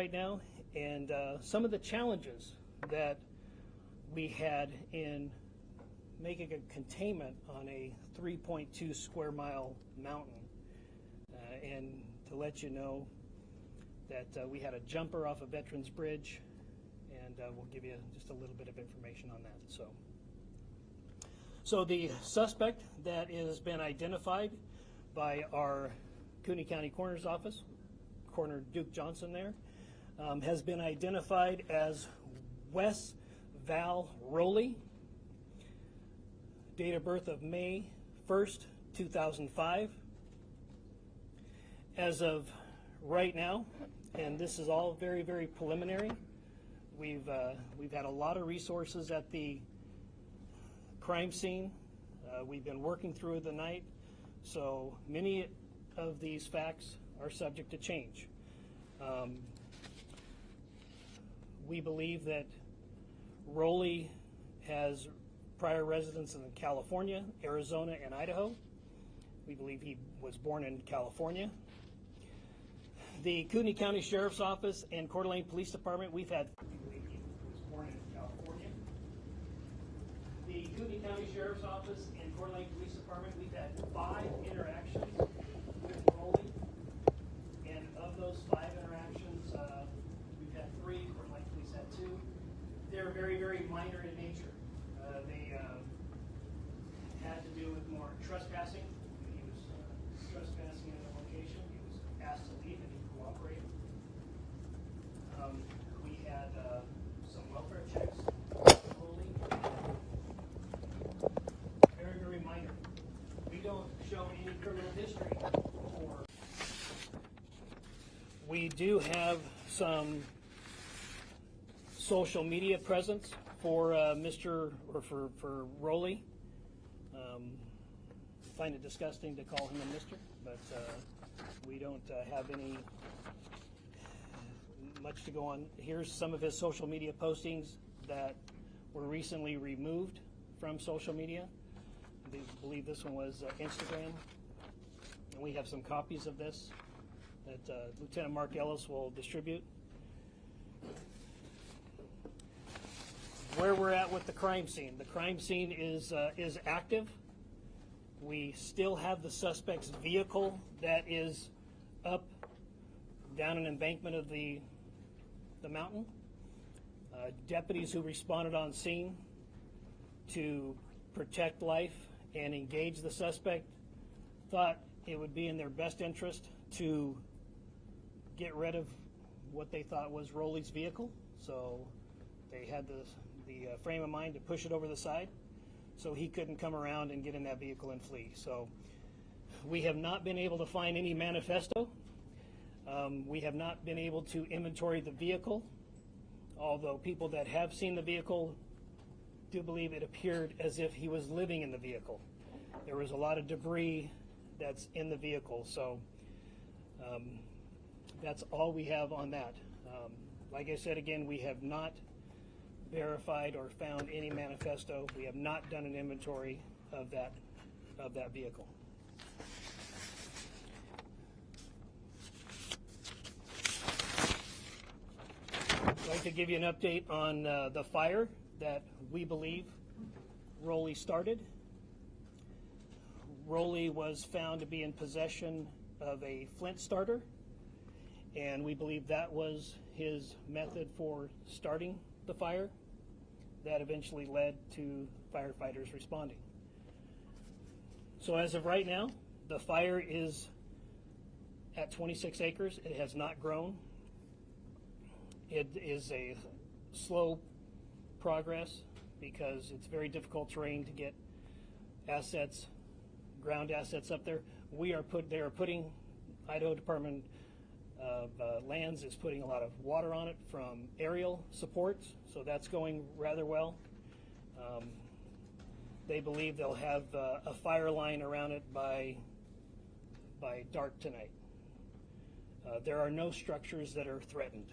right now, and some of the challenges that we had in making a containment on a 3.2 square mile mountain. And to let you know that we had a jumper off of Veterans Bridge, and we'll give you just a little bit of information on that. So the suspect that has been identified by our Cooney County Coroner's Office, Coroner Duke Johnson there, has been identified as Wess Roley, date of birth of May 1st, 2005. As of right now, and this is all very, very preliminary, we've had a lot of resources at the crime scene. We've been working through the night, so many of these facts are subject to change. We believe that Roley has prior residence in California, Arizona, and Idaho. We believe he was born in California. The Cooney County Sheriff's Office and Coeur d'Alene Police Department, we believe he was born in California. The Cooney County Sheriff's Office and Coeur d'Alene Police Department, we've had 5 interactions with Roley, and of those 5 interactions, we've had 3, Coeur d'Alene Police had 2. They're very, very minor in nature. They had to do with more trespassing. He was trespassing in a location. He was asked to leave and he cooperated. We had some welfare checks. Very, very minor. We don't show any criminal history for. We do have some social media presence for for Roley. Find it disgusting to call him a Mr., but we don't have any much to go on. Here's some of his social media postings that were recently removed from social media. I believe this one was Instagram. And we have some copies of this that Lieutenant Mark Ellis will distribute. Where we're at with the crime scene. The crime scene is active. We still have the suspect's vehicle that is up down an embankment of the mountain. Deputies who responded on scene to protect life and engage the suspect thought it would be in their best interest to get rid of what they thought was Roley's vehicle. So they had the frame of mind to push it over the side so he couldn't come around and get in that vehicle and flee. So we have not been able to find any manifesto. We have not been able to inventory the vehicle, although people that have seen the vehicle do believe it appeared as if he was living in the vehicle. There was a lot of debris that's in the vehicle, so that's all we have on that. Like I said again, we have not verified or found any manifesto. We have not done an inventory of that vehicle. I'd like to give you an update on the fire that we believe Roley started. Roley was found to be in possession of a flint starter, and we believe that was his method for starting the fire. That eventually led to firefighters responding. So as of right now, the fire is at 26 acres. It has not grown. It is a slow progress because it's very difficult terrain to get assets, ground assets up there. They are putting, Idaho Department of Lands is putting a lot of water on it from aerial supports, so that's going rather well. They believe they'll have a fire line around it by dark tonight. There are no structures that are threatened.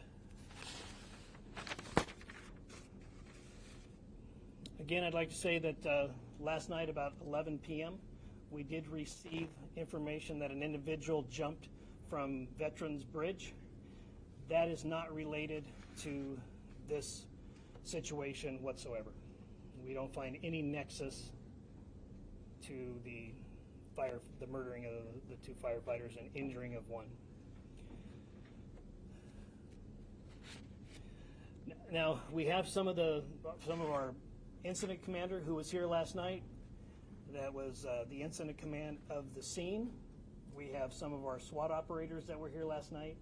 Again, I'd like to say that last night about 11 p.m. we did receive information that an individual jumped from Veterans Bridge. that is not related to this situation whatsoever. We don't find any nexus to the murdering of the 2 firefighters and injuring of 1. Now, we have some of our incident commander who was here last night. That was the incident command of the scene. We have some of our SWAT operators that were here last night,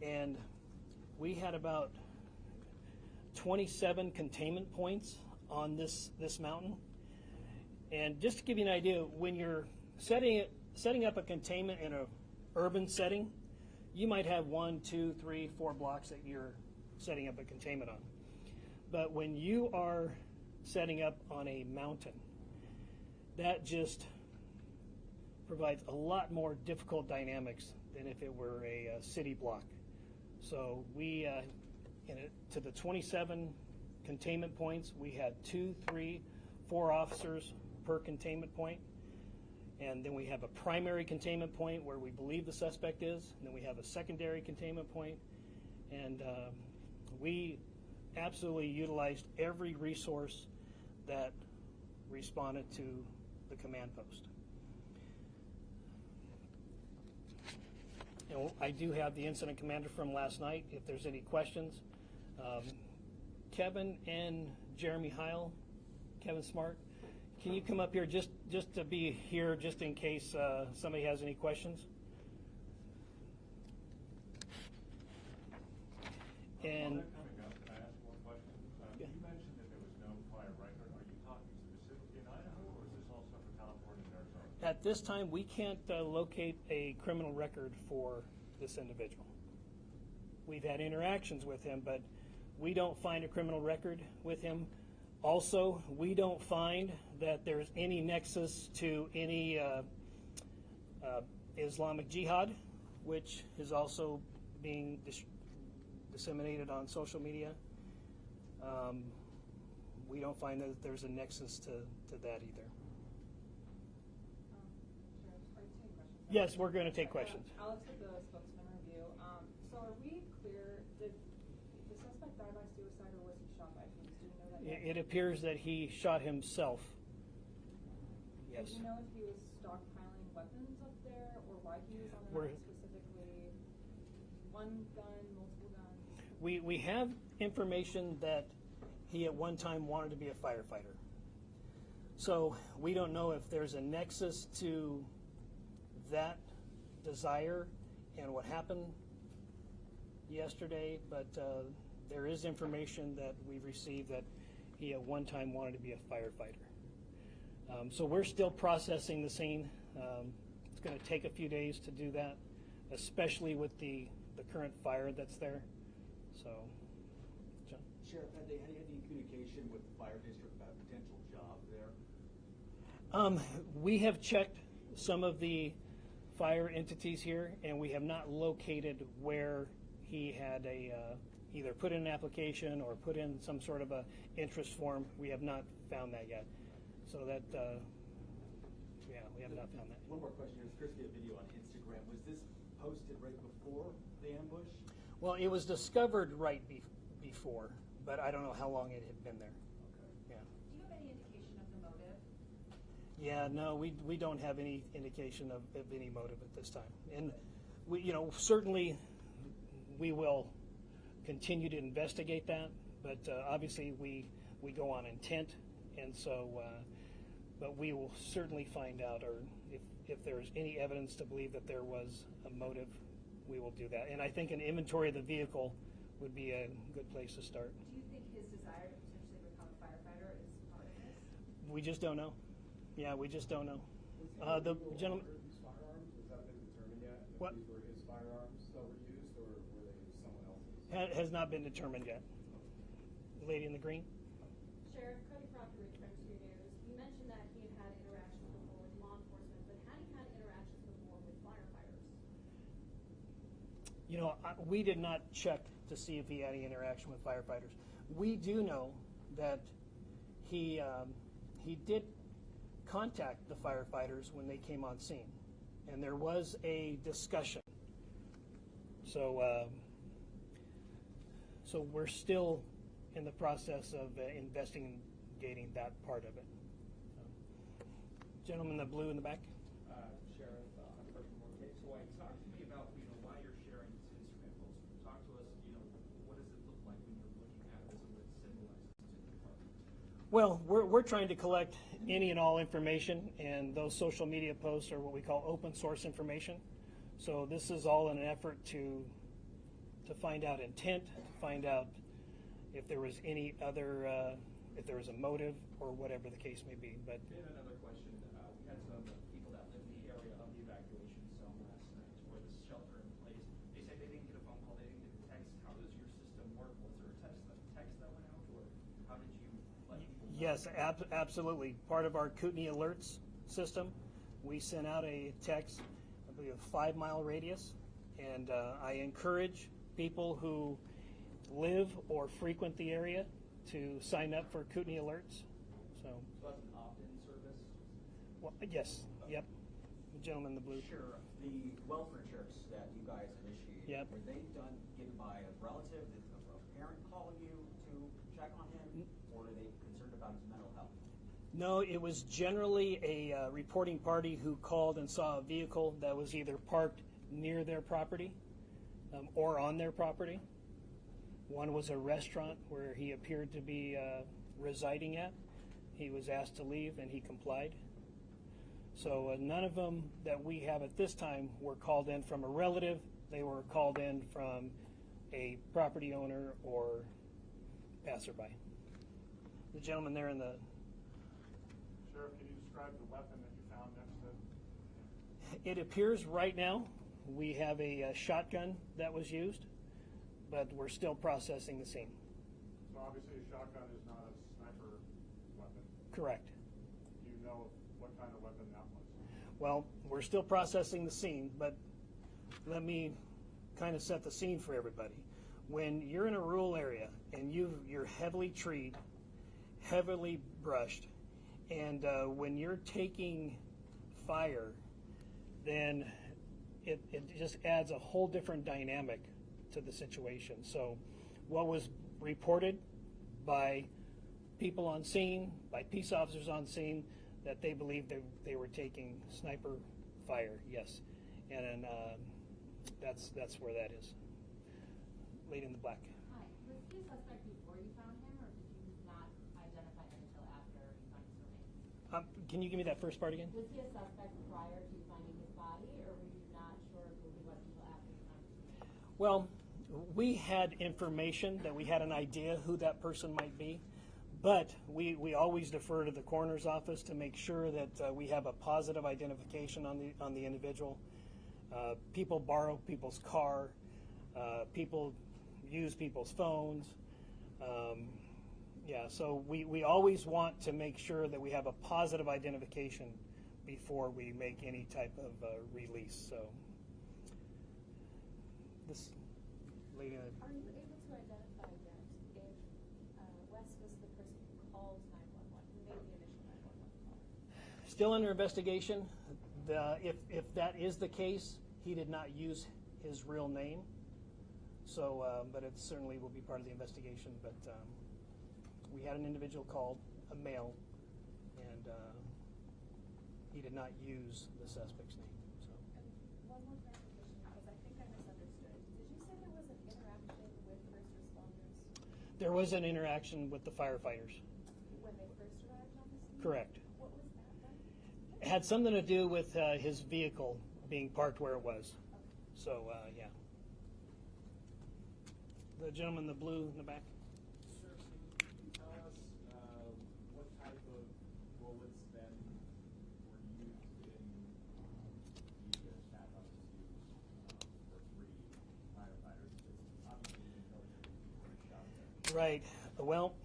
and we had about 27 containment points on this mountain. And just to give you an idea, when you're setting up a containment in an urban setting, you might have 1, 2, 3, 4 blocks that you're setting up a containment on. But when you are setting up on a mountain, that just provides a lot more difficult dynamics than if it were a city block. So we, to the 27 containment points, we had 2, 3, 4 officers per containment point. And then we have a primary containment point where we believe the suspect is, and then we have a secondary containment point. And we absolutely utilized every resource that responded to the command post. And I do have the incident commander from last night if there's any questions. Kevin and Jeremy Heil, Kevin Smart, can you come up here just to be here just in case somebody has any questions? And coming up, can I ask one question? Yeah. You mentioned that there was no prior record. Are you talking specifically in Idaho, or is this also for California and Arizona? at this time, we can't locate a criminal record for this individual. We've had interactions with him, but we don't find a criminal record with him. Also, we don't find that there's any nexus to any Islamic Jihad, which is also being disseminated on social media. We don't find that there's a nexus to that either. Yes, we're going to take questions. Alex with the spokesman review. So are we clear, did the suspect die by suicide or was he shot by police? Do we know that yet? It appears that he shot himself. Yes. Do you know if he was stockpiling weapons up there or why he was on the mountain specifically? One gun, multiple guns? We have information that he at one time wanted to be a firefighter. So we don't know if there's a nexus to that desire and what happened yesterday, but there is information that we've received that he at one time wanted to be a firefighter. So we're still processing the scene. It's going to take a few days to do that, especially with the current fire that's there. So, John? Sheriff, have you had any communication with the fire district about a potential job there? We have checked some of the fire entities here, and we have not located where he had either put in an application or put in some sort of a interest form. We have not found that yet. So that, yeah, we have not found that. One more question. There's supposed to be a video on Instagram. Was this posted right before the ambush? Well, it was discovered right before, but I don't know how long it had been there. Okay. Yeah. Do you have any indication of the motive? Yeah, no, we don't have any indication of any motive at this time. And we, certainly we will continue to investigate that, but obviously we go on intent, and so, but we will certainly find out, or if there's any evidence to believe that there was a motive, we will do that. And I think an inventory of the vehicle would be a good place to start. Do you think his desire to potentially become a firefighter is part of this? We just don't know. Yeah, we just don't know. The gentleman. These firearms, has that been determined yet? If What? these were his firearms that were used, or were they someone else's? Has not been determined yet. The lady in the green. Sheriff Cody Proctor with Frontier News. You mentioned that he had had interactions before with law enforcement, but had he had interactions before with firefighters? We did not check to see if he had any interaction with firefighters. We do know that he did contact the firefighters when they came on scene, and there was a discussion. So So we're still in the process of investigating that part of it. Gentleman in the blue in the back. Sheriff, first of all, okay, so talk to me about, why you're sharing this Instagram post. Talk to us, what does it look like when you're looking at this and what it symbolizes to the department? Well, we're trying to collect any and all information, and those social media posts are what we call open source information. So this is all in an effort to find out intent, to find out if there was any other, if there was a motive or whatever the case may be. But We have another question. We had some people that live in the area of the evacuation zone last night where this shelter in place. They said they didn't get a phone call, they didn't get a text. How does your system work? Was there a text that went out, or how did you let people know? yes, absolutely. Part of our Kootenai alerts system, we sent out a text, I believe, a 5-mile radius, and I encourage people who live or frequent the area to sign up for Kootenai alerts. So, that's an opt-in service? well, yes, yep. The gentleman in the blue. Sure. The welfare checks that you guys initiated, Yep. were they given by a relative? Did a parent call you to check on him? Or are they concerned about his mental health? No, it was generally a reporting party who called and saw a vehicle that was either parked near their property or on their property. One was a restaurant where he appeared to be residing at. He was asked to leave and he complied. So none of them that we have at this time were called in from a relative. They were called in from a property owner or passerby. The gentleman there in the... Sheriff, can you describe the weapon that you found next to? It appears right now we have a shotgun that was used, but we're still processing the scene. So obviously a shotgun is not a sniper weapon. Correct. Do you know what kind of weapon that was? Well, we're still processing the scene, but let me kind of set the scene for everybody. When you're in a rural area and you're heavily treed, heavily brushed, and when you're taking fire, then it just adds a whole different dynamic to the situation. So what was reported by people on scene, by peace officers on scene, that they believed they were taking sniper fire, yes. And that's where that is. Lady in the black. Hi, was he a suspect before you found him, or did you not identify him until after you found his remains? Can you give me that first part again? Was he a suspect prior to finding his body, or were you not sure who he was until after you found his remains? Well, we had information that we had an idea who that person might be, but we always defer to the coroner's office to make sure that we have a positive identification on the individual. People borrow people's car, people use people's phones. So we always want to make sure that we have a positive identification before we make any type of release. So this lady. Are you able to identify yet if Wes was the person who called 911, who made the initial 911 call? Still under investigation. If that is the case, he did not use his real name. So, but it certainly will be part of the investigation. But we had an individual called, a male, and he did not use the suspect's name. So. And one more clarification, because I think I misunderstood. Did you say there was an interaction with first responders There was an interaction with the firefighters. when they first arrived on the scene? Correct. What was that then? It had something to do with his vehicle being parked where it was. So, yeah. The gentleman in the blue in the back. Sir, can you tell us what type of bullets then were used in the attack on this news for 3 firefighters? Obviously, you didn't know there were shot there. Right. Well,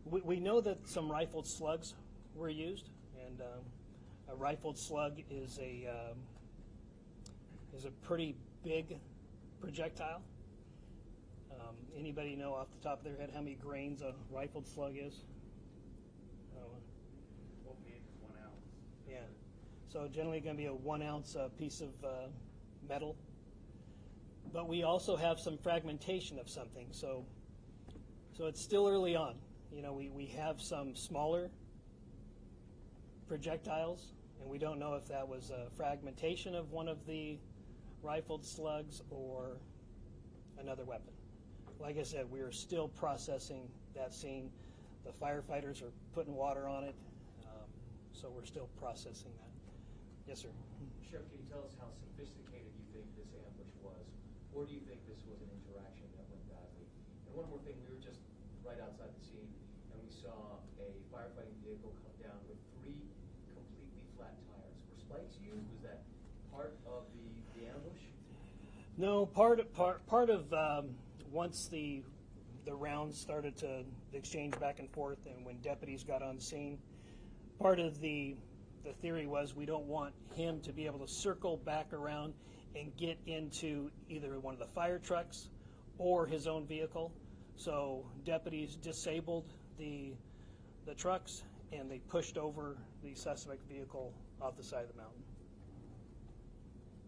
we know that some rifled slugs were used, and a rifled slug is a pretty big projectile. Anybody know off the top of their head how many grains a rifled slug is? What weight is 1 ounce? Yeah. So generally going to be a 1 ounce piece of metal. but we also have some fragmentation of something. So it's still early on. You know, we have some smaller projectiles, and we don't know if that was a fragmentation of one of the rifled slugs or another weapon. Like I said, we are still processing that scene. The firefighters are putting water on it, so we're still processing that. Yes, sir. Sheriff, can you tell us how sophisticated you think this ambush was? Or do you think this was an interaction that went badly? And one more thing, we were just right outside the scene, and we saw a firefighting vehicle come down with 3 completely flat tires. Were spikes used? Was that part of the ambush? No, part of once the rounds started to exchange back and forth, and when deputies got on scene, part of the theory was we don't want him to be able to circle back around and get into either one of the fire trucks or his own vehicle. So deputies disabled the trucks, and they pushed over the suspect vehicle off the side of the mountain.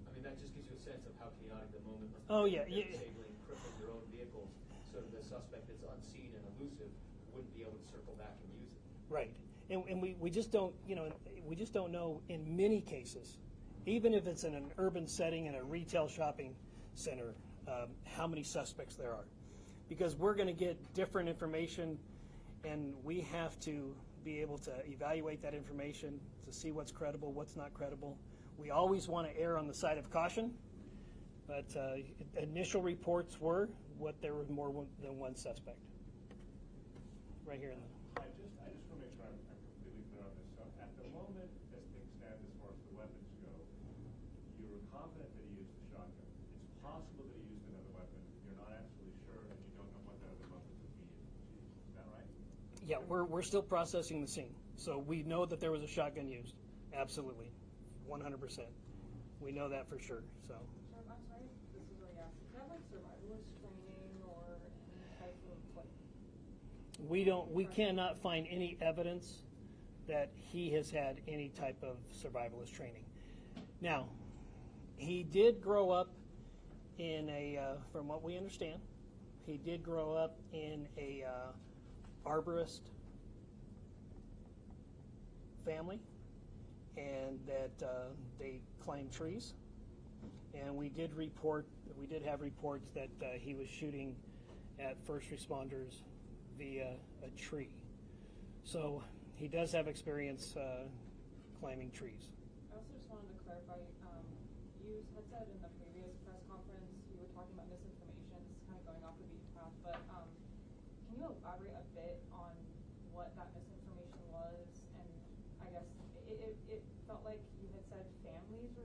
I mean, that just gives you a sense of how chaotic the moment must Oh, be. yeah, yeah. Disabling, crippling your own vehicles so that the suspect that's unseen and elusive wouldn't be able to circle back and use it. Right. And we just don't, you know, we just don't know in many cases, even if it's in an urban setting in a retail shopping center, how many suspects there are. Because we're going to get different information, and we have to be able to evaluate that information to see what's credible, what's not credible. We always want to err on the side of caution, but initial reports were there was more than one suspect. Right here in the... I just want to make sure I'm completely clear on this. So at the moment, as things stand as far as the weapons go, you were confident that he used the shotgun. It's possible that he used another weapon. You're not absolutely sure, and you don't know what that other weapon would be. Is that right? Yeah, we're still processing the scene. So we know that there was a shotgun used. Absolutely. 100%. We know that for sure. So. Sure, I'm sorry, this is really asking. Do you have like survivalist training or any type of like? We cannot find any evidence that he has had any type of survivalist training. Now, he did grow up in from what we understand, he did grow up in a arborist family, and that they climb trees. And we did have reports that he was shooting at first responders via a tree. So he does have experience climbing trees. I also just wanted to clarify, you had said in the previous press conference, you were talking about misinformation. This is kind of going off the beaten path, but can you elaborate a bit on what that misinformation was? And I guess it felt like you had said families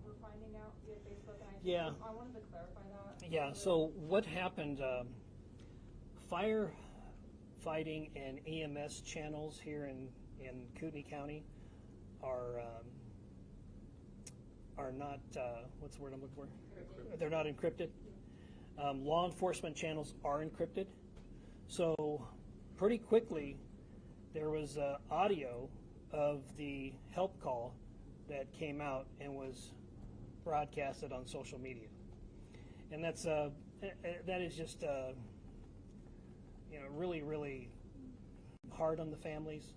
were finding out via Facebook, and I wanted to clarify that. Yeah, so what happened, firefighting and EMS channels here in Kootenai County are not, what's the word I'm looking for? Encrypted. They're not encrypted. Law enforcement channels are encrypted. So pretty quickly, there was audio of the help call that came out and was broadcasted on social media. And that is just really, really hard on the families.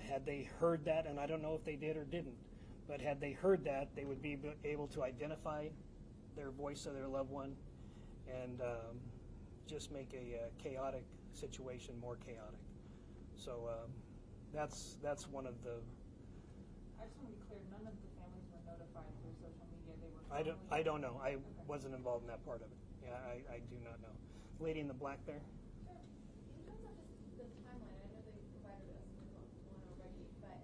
Had they heard that, and I don't know if they did or didn't, but had they heard that, they would be able to identify their voice of their loved one and just make a chaotic situation more chaotic. So that's one of the... I just want to be clear, none of the families were notified through social media. They were I don't know. I Okay. wasn't involved in that part of it. Yeah, I do not know. Lady in the black there? Sure. In terms of just the timeline, I know they provided us with one already, but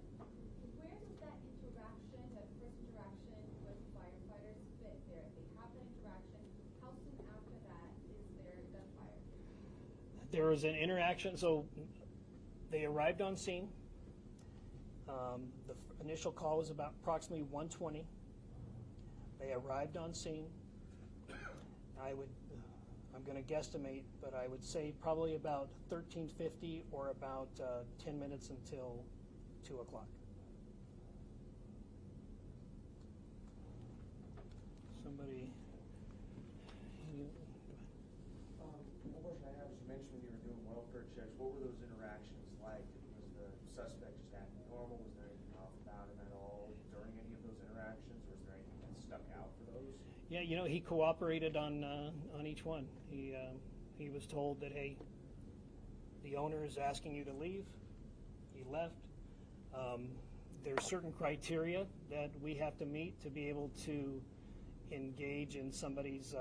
where does that interaction, that first interaction with firefighters fit there? If they have that interaction, how soon after that is there gunfire? There was an interaction, so they arrived on scene. The initial call was about approximately 1:20. They arrived on scene. I'm going to guesstimate, but I would say probably about 13:50 or about 10 minutes until 2 o'clock. Somebody welfare checks, what were those interactions like? Was the suspect just acting normal? Was there anything off about him at all during any of those interactions? Was there anything that stuck out for those? Yeah, you know, he cooperated on each one. He was told that, hey, the owner is asking you to leave. He left. There's certain criteria that we have to meet to be able to engage in somebody's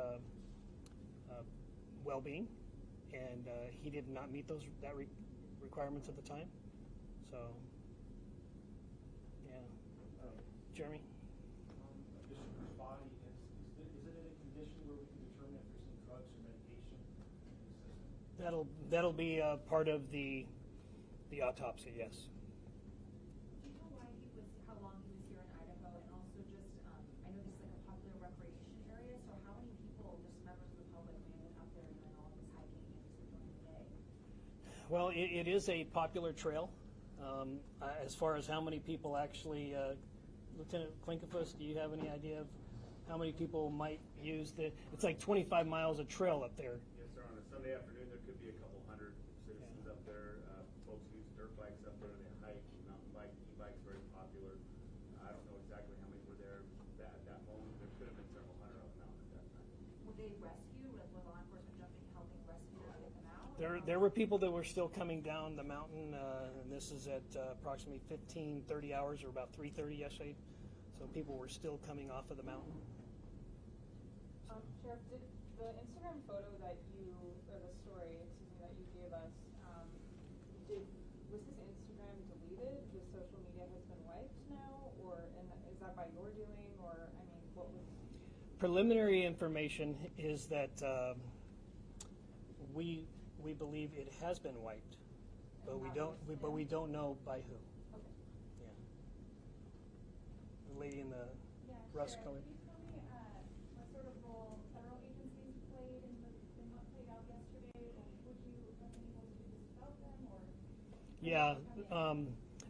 well-being, and he did not meet those requirements at the time. So, yeah. Jeremy? The shooter's body, is it in a condition where we can determine if there's some drugs or medication in the system? That'll be part of the autopsy, yes. Do you know why how long he was here in Idaho, and also just, I know this is like a popular recreation area, so how many people, just members of the public, may have been up there doing all of this hiking and just during the day? Well, it is a popular trail. As far as how many people actually, Lieutenant Klinkefus, do you have any idea of how many people might use it's like 25 miles of trail up there. Yes, sir. On a Sunday afternoon, there could be a couple hundred citizens up there. Folks use dirt bikes up there. They hike, mountain bike, e-bikes, very popular. I don't know exactly how many were there at that moment. There could have been several hundred on the mountain at that time. Will they rescue? Were law enforcement jumping, helping rescue them, get them out? There were people that were still coming down the mountain, and this is at approximately 30 hours, or about 3:30 yesterday. So people were still coming off of the mountain. Sheriff, did the Instagram photo that or the story, that you gave us, was his Instagram deleted? The social media has been wiped now, and is that by your doing, or, I mean, what was? Preliminary information is that we believe it has been wiped, but we don't know by who. Okay. Yeah. The lady in the Yeah, rust sure. color. Can you tell me what sort of role federal agencies played in what played out yesterday? Or would you have been able to do this without them, or? Yeah,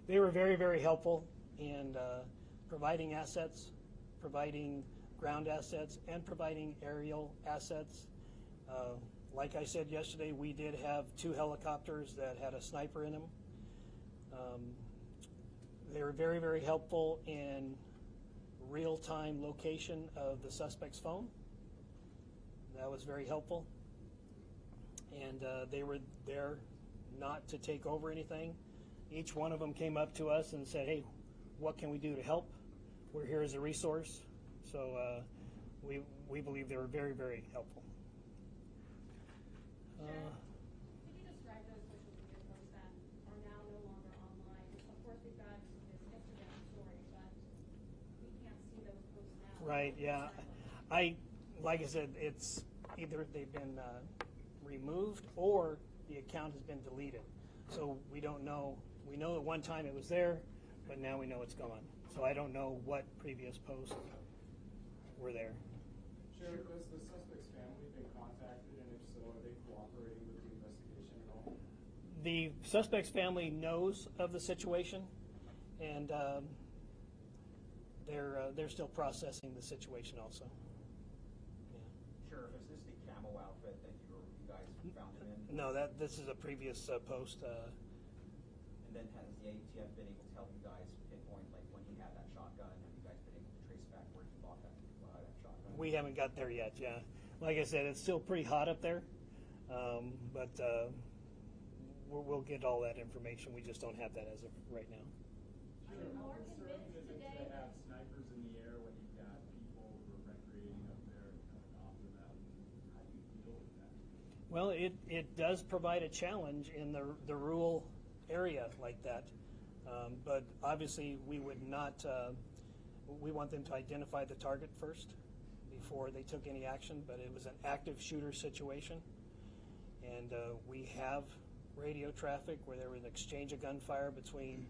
they were very, very helpful in providing assets, providing ground assets, and providing aerial assets. Like I said yesterday, we did have 2 helicopters that had a sniper in them. They were very, very helpful in real-time location of the suspect's phone. That was very helpful. And they were there not to take over anything. Each one of them came up to us and said, hey, what can we do to help? We're here as a resource. So we believe they were very, very helpful. Could you describe those social media posts that are now no longer online? Of course, we've got this Instagram story, but we can't see those posts now. Right, yeah. Like I said, it's either they've been removed or the account has been deleted. So we don't know. We know at one time it was there, but now we know it's gone. So I don't know what previous posts were there. Sheriff, has the suspect's family been contacted, and if so, are they cooperating with the investigation at all? The suspect's family knows of the situation, and they're still processing the situation also. Yeah. Sheriff, is this the camo outfit that you guys found him in? No, this is a previous post. And then has the ATF been able to help you guys pinpoint, like, when he had that shotgun? Have you guys been able to trace back where he bought that shotgun? We haven't got there yet, yeah. Like I said, it's still pretty hot up there, but we'll get all that information. We just don't have that as of right now. Are you more How concerning convinced is it today to have snipers in the air when you've got people who are recreating up there coming off the mountain? How do you deal with that? Well, it does provide a challenge in the rural area like that, but obviously we would not. We want them to identify the target first before they took any action. But it was an active shooter situation, and we have radio traffic where there was an exchange of gunfire between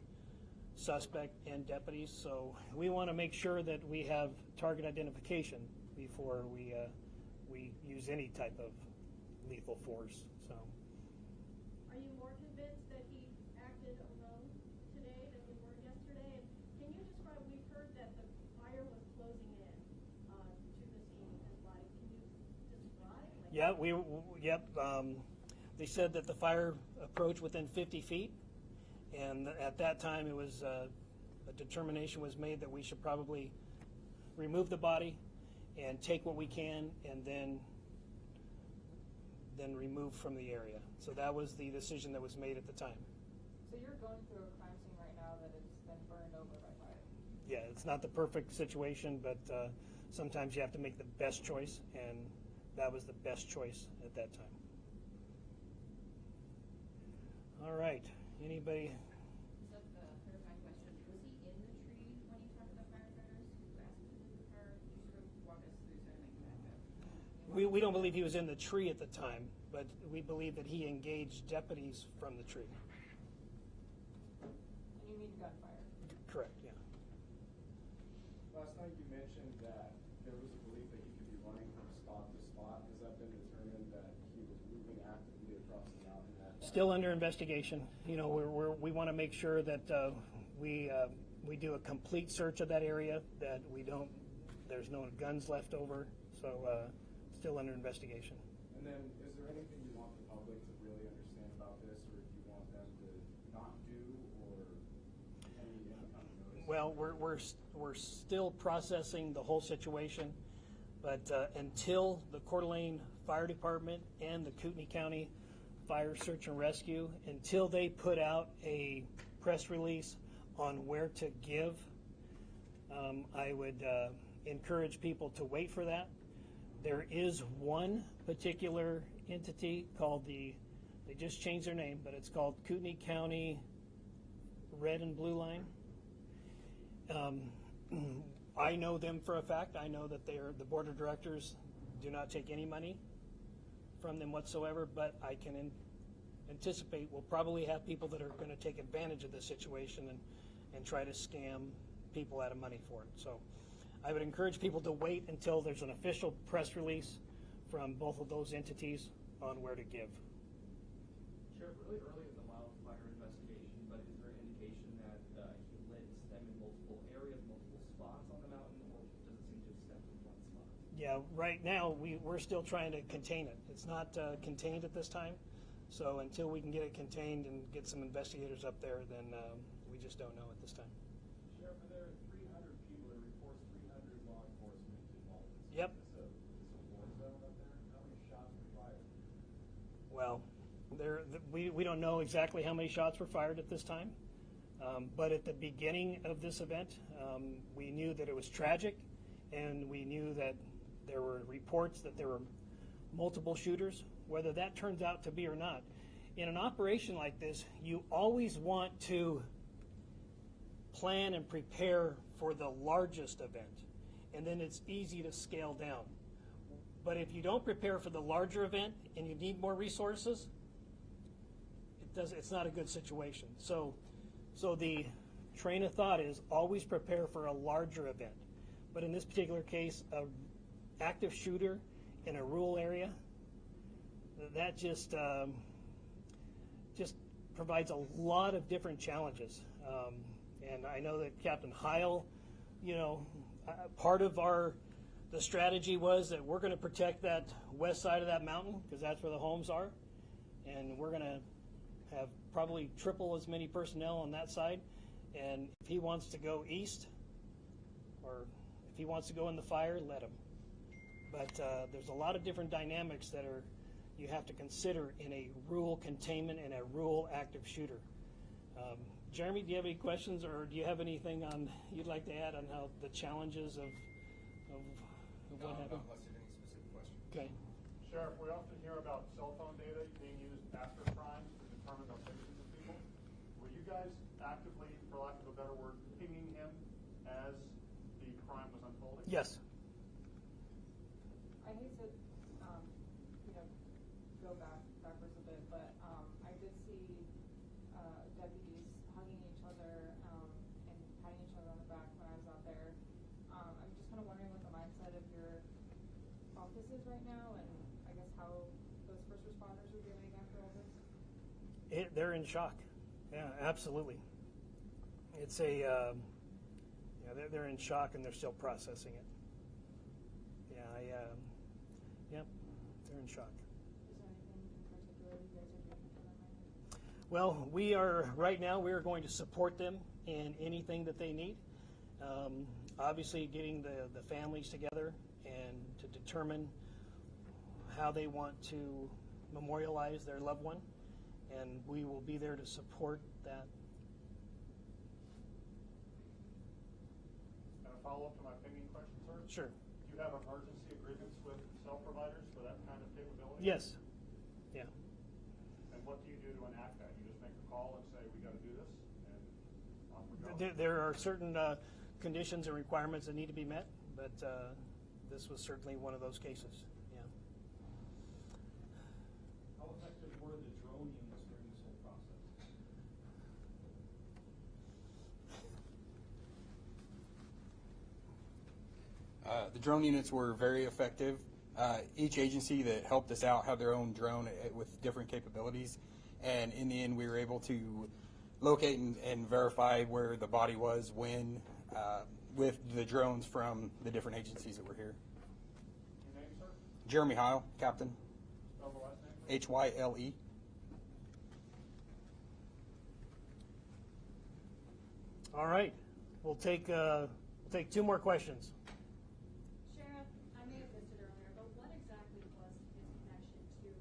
suspect and deputies. So we want to make sure that we have target identification before we use any type of lethal force. So. Are you more convinced that he acted alone today than you were yesterday? And can you describe, we've heard that the fire was closing in to the scene as like, can you describe? Like, Yeah, yep. They said that the fire approached within 50 feet, and at that time it was a determination was made that we should probably remove the body and take what we can, and then remove from the area. So that was the decision that was made at the time. So you're going through a crime scene right now that it's been burned over by fire? Yeah, it's not the perfect situation, but sometimes you have to make the best choice, and that was the best choice at that time. All right, anybody? Just a clarifying question, was he in the tree when he talked to the firefighters who asked him to leave the car? Can you sort of walk us through something like that? We don't believe he was in the tree at the time, but we believe that he engaged deputies from the tree. And you mean gunfire? Correct, yeah. Last night you mentioned that there was a belief that he could be running from spot to spot. Has that been determined that he was moving actively across the mountain? Still under investigation. You know, we want to make sure that we do a complete search of that area, that there's no guns left over. So still under investigation. And then, is there anything you want the public to really understand about this, or do you want them to not do, or any kind of notice? Well, we're still processing the whole situation, but until the Coeur d'Alene Fire Department and the Kootenai County Fire Search and Rescue, until they put out a press release on where to give, I would encourage people to wait for that. There is one particular entity called they just changed their name, but it's called Kootenai County Red and Blue Line. I know them for a fact. I know that the board of directors do not take any money from them whatsoever, but I can anticipate we'll probably have people that are going to take advantage of this situation and try to scam people out of money for it. So I would encourage people to wait until there's an official press release from both of those entities on where to give. Sheriff, really early in the wildfire investigation, but is there indication that he lit them in multiple areas, multiple spots on the mountain, or does it seem to have stepped in one spot? Yeah, right now we're still trying to contain it. It's not contained at this time, so until we can get it contained and get some investigators up there, then we just don't know at this time. Sheriff, are there 300 people that reports 300 law enforcement involved? Yep. It's a war zone up there. How many shots were fired? Well, we don't know exactly how many shots were fired at this time, but at the beginning of this event, we knew that it was tragic, and we knew that there were reports that there were multiple shooters. Whether that turns out to be or not, in an operation like this, you always want to plan and prepare for the largest event, and then it's easy to scale down. But if you don't prepare for the larger event and you need more resources, it's not a good situation. So the train of thought is always prepare for a larger event. But in this particular case, an active shooter in a rural area, that just provides a lot of different challenges. And I know that Captain Heil, part of the strategy was that we're going to protect that west side of that mountain because that's where the homes are, and we're going to have probably triple as many personnel on that side. And if he wants to go east, or if he wants to go in the fire, let him. But there's a lot of different dynamics that you have to consider in a rural containment and a rural active shooter. Jeremy, do you have any questions, or do you have anything you'd like to add on how the challenges of what happened? Unless you have any specific questions. Okay. Sheriff, we often hear about cell phone data being used after crimes to determine the locations of people. Were you guys actively, for lack of a better word, pinging him as the crime was unfolding? Yes. I hate to, go backwards a bit, but I did see deputies hugging each other and patting each other on the back when I was out there. I'm just kind of wondering what the mindset of your office is right now, and I guess how those first responders are doing after all this. They're in shock. Yeah, absolutely. It's they're in shock and they're still processing it. Yeah, they're in shock. Is there anything in particular you guys Well, right now, we are going to support them in anything that they need. Obviously, getting the families together and to determine how they want to memorialize their loved one, and we will be there to support that. And a follow-up to my pinging question, sir? Sure. Do you have emergency agreements with cell providers for that kind of capability? Yes. Yeah. And what do you do to enact that? You just make a call and say, we got to do this, and off we go? There are certain conditions and requirements that need to be met, but this was certainly one of those cases. Yeah. How effective were the drone units during this whole process? The drone units were very effective. Each agency that helped us out had their own drone with different capabilities, and in the end we were able to locate and verify where the body was when with the drones from the different agencies that were here. Your name, sir? Jeremy Heil, Captain. Spell the last name? Hyle. All right. We'll take two more questions. Sheriff, I may have missed it earlier, but what exactly was his connection to Coeur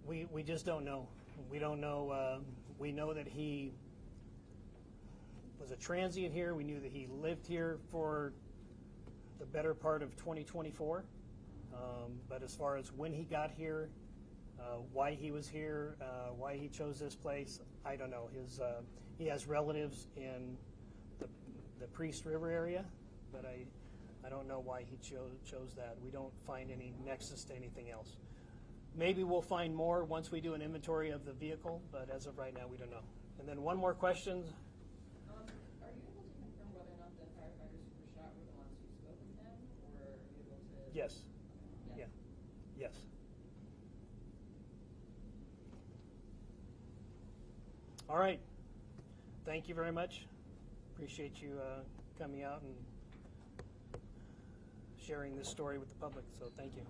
d'Alene? We just don't know. We don't know. We know that he was a transient here. We knew that he lived here for the better part of 2024. But as far as when he got here, why he was here, why he chose this place, I don't know. He has relatives in the Priest River area, but I don't know why he chose that. We don't find any nexus to anything else. Maybe we'll find more once we do an inventory of the vehicle, but as of right now, we don't know. And then one more question. Are you able to confirm whether or not the firefighters who were shot were the ones who spoke with him, or are you able to? Yes. Yeah. Yeah. Yes. All right. Thank you very much. Appreciate you coming out and sharing this story with the public, so thank you.